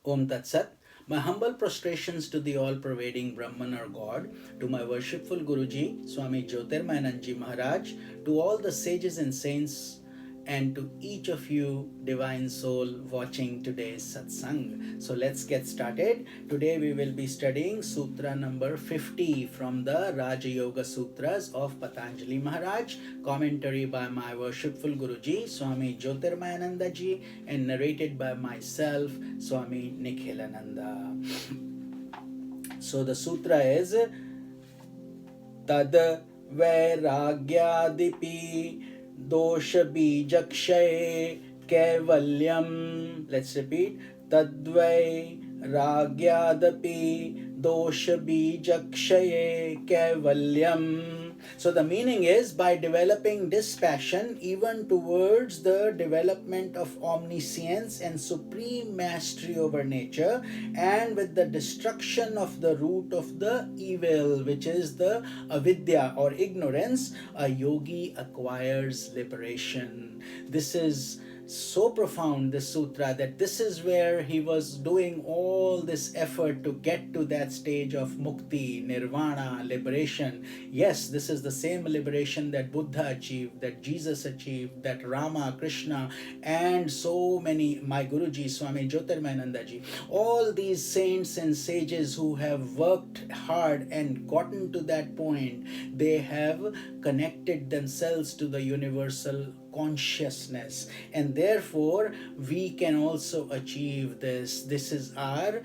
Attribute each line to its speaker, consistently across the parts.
Speaker 1: Om Tat Sat. My humble prostrations to the all-pervading Brahman or God, to my worshipful Guruji, Swami Jyotirmayananji Maharaj, to all the sages and saints, and to each of you, divine soul, watching today's satsang. So let's get started. Today we will be studying Sutra number 50 from the Raja Yoga Sutras of Patanjali Maharaj, commentary by my worshipful Guruji, Swami Jyotirmayananda Ji, and narrated by myself, Swami Nikhilananda. So the sutra is Tad Vairagyadipi Dosha Bijakshaya Kevalyam. Let's repeat. Tadvai Ragyadapi Dosha Bijakshaya Kevalyam. So the meaning is, by developing dispassion even towards the development of omniscience and supreme mastery over nature, and with the destruction of the root of the evil, which is the avidya or ignorance, a yogi acquires liberation. This is so profound, this sutra, that this is where he was doing all this effort to get to that stage of mukti, nirvana, liberation. Yes, this is the same liberation that Buddha achieved, that Jesus achieved, that Rama, Krishna, and so many, my Guruji, Swami Jyotirmayananda Ji, all these saints and sages who have worked hard and gotten to that point, they have connected themselves to the universal consciousness, and therefore we can also achieve this. This is our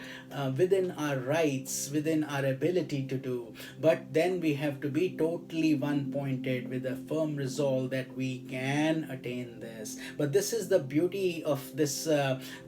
Speaker 1: within our rights, within our ability to do, but then we have to be totally one pointed with a firm resolve that we can attain this. But this is the beauty of this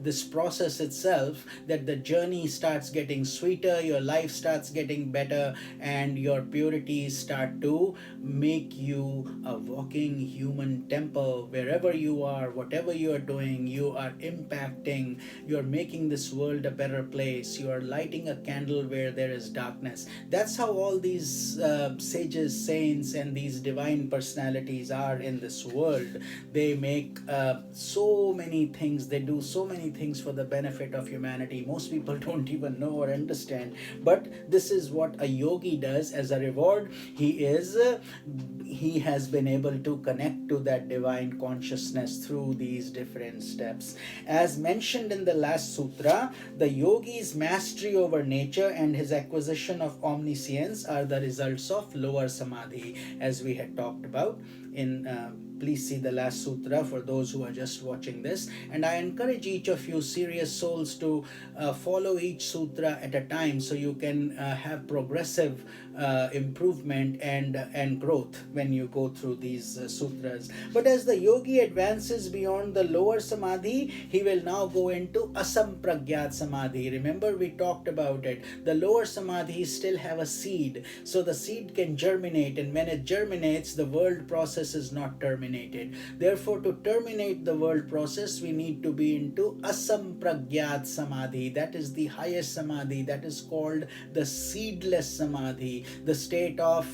Speaker 1: this process itself, that the journey starts getting sweeter, your life starts getting better, and your purities start to make you a walking human temple. Wherever you are, whatever you are doing, you are impacting, you are making this world a better place, you are lighting a candle where there is darkness. That's how all these sages, saints, and these divine personalities are in this world. They make so many things, they do so many things for the benefit of humanity. Most people don't even know or understand, but this is what a yogi does. As a reward, he has been able to connect to that divine consciousness through these different steps. As mentioned in the last sutra, the yogi's mastery over nature and his acquisition of omniscience are the results of lower samadhi, as we had talked about in please see the last sutra for those who are just watching this. And I encourage each of you serious souls to follow each sutra at a time, so you can have progressive improvement and growth when you go through these sutras. But as the yogi advances beyond the lower samadhi, he will now go into asampragyat samadhi. Remember, we talked about it. The lower samadhis still have a seed, so the seed can germinate, and when it germinates, the world process is not terminated. Therefore, to terminate the world process, we need to be into asampragyat samadhi. That is the highest samadhi. That is called the seedless samadhi, the state of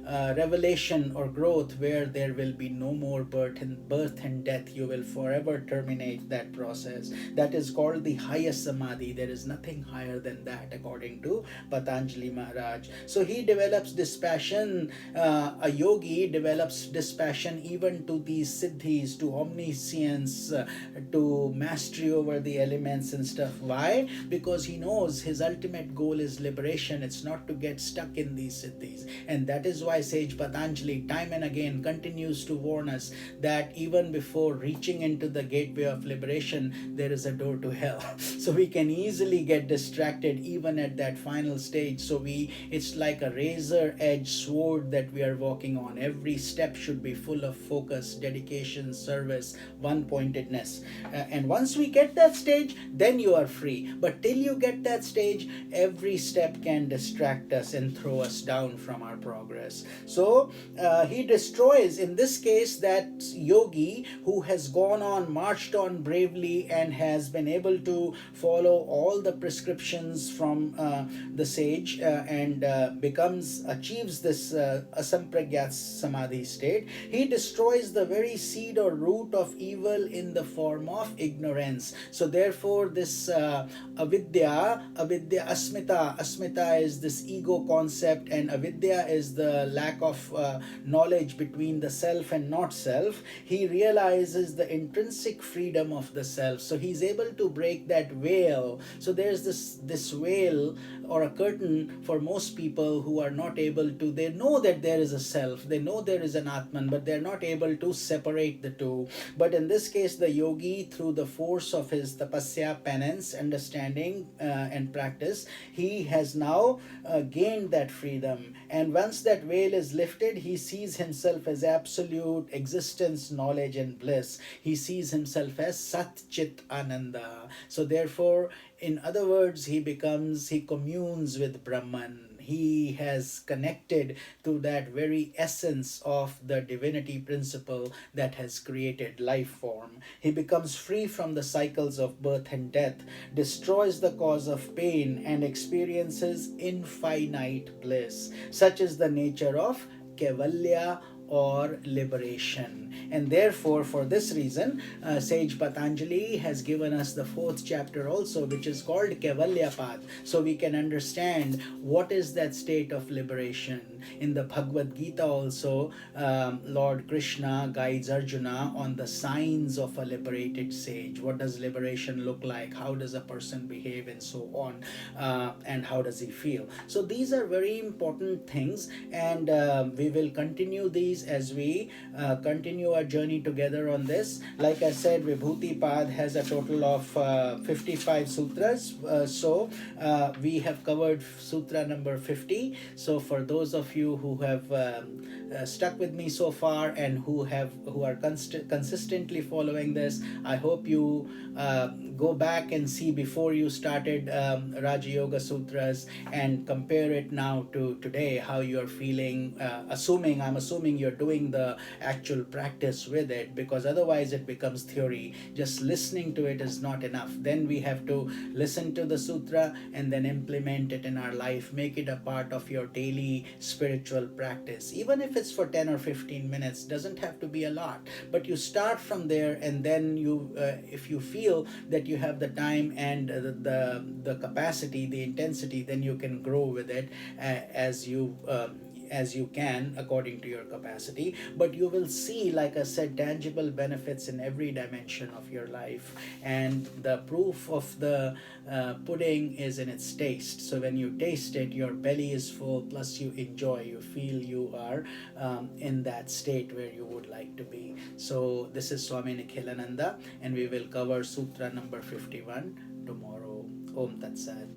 Speaker 1: revelation or growth, where there will be no more birth and death. You will forever terminate that process. That is called the highest samadhi. There is nothing higher than that, according to Patanjali Maharaj. So he develops dispassion. A yogi develops dispassion even to these siddhis, to omniscience, to mastery over the elements and stuff. Why? Because he knows his ultimate goal is liberation. It's not to get stuck in these siddhis. And that is why sage Patanjali time and again continues to warn us that even before reaching into the gateway of liberation, there is a door to hell. So we can easily get distracted even at that final stage. So it's like a razor edge sword that we are walking on. Every step should be full of focus, dedication, service, one pointedness. And once we get that stage, then you are free. But till you get that stage, every step can distract us and throw us down from our progress. So he destroys, in this case, that yogi who has gone on, marched on bravely, and has been able to follow all the prescriptions from the sage and achieves this asampragyat samadhi state. He destroys destroys the very seed or root of evil in the form of ignorance. So therefore this avidya, asmita is this ego concept, and avidya is the lack of knowledge between the self and not self. He realizes the intrinsic freedom of the self, so he's able to break that veil. So there's this veil or a curtain for most people who are not able to, they know that there is a self, they know there is an atman, but they're not able to separate the two. But in this case, the yogi, through the force of his tapasya, penance, understanding, and practice, he has now gained that freedom. And once that veil is lifted, he sees himself as absolute existence, knowledge, and bliss. He sees himself as Sat Chit Ananda. So therefore, in other words, he communes with Brahman. He has connected to that very essence of the divinity principle that has created life form. He becomes free from the cycles of birth and death, destroys the cause of pain, and experiences infinite bliss. Such is the nature of Kaivalya, or liberation. And therefore, for this reason, sage Patanjali has given us the 4th chapter also, which is called Kaivalya Path, so we can understand what is that state of liberation. In the Bhagavad Gita also, Lord Krishna guides Arjuna on the signs of a liberated sage. What does liberation look like? How does a person behave, and so on, and how does he feel? So these are very important things, and we will continue these as we continue our journey together on this. Like I said, Vibhuti Pad has a total of 55 sutras. So we have covered sutra number 50. So for those of you who have stuck with me so far and who are consistently following this, I hope you go back and see before you started Raja Yoga Sutras and compare it now to today, how you're feeling, I'm assuming you're doing the actual practice with it, because otherwise it becomes theory. Just listening to it is not enough. Then we have to listen to the sutra and then implement it in our life, make it a part of your daily spiritual practice. Even if it's for 10 or 15 minutes, doesn't have to be a lot, but you start from there, and then you if you feel that you have the time and the capacity, the intensity, then you can grow with it as you can according to your capacity. But you will see, like I said, tangible benefits in every dimension of your life, and the proof of the pudding is in its taste. So when you taste it, your belly is full, plus you enjoy, you feel you are in that state where you would like to be. So this is Swami Nikhilananda, and we will cover sutra number 51 tomorrow. Om Tat Sat.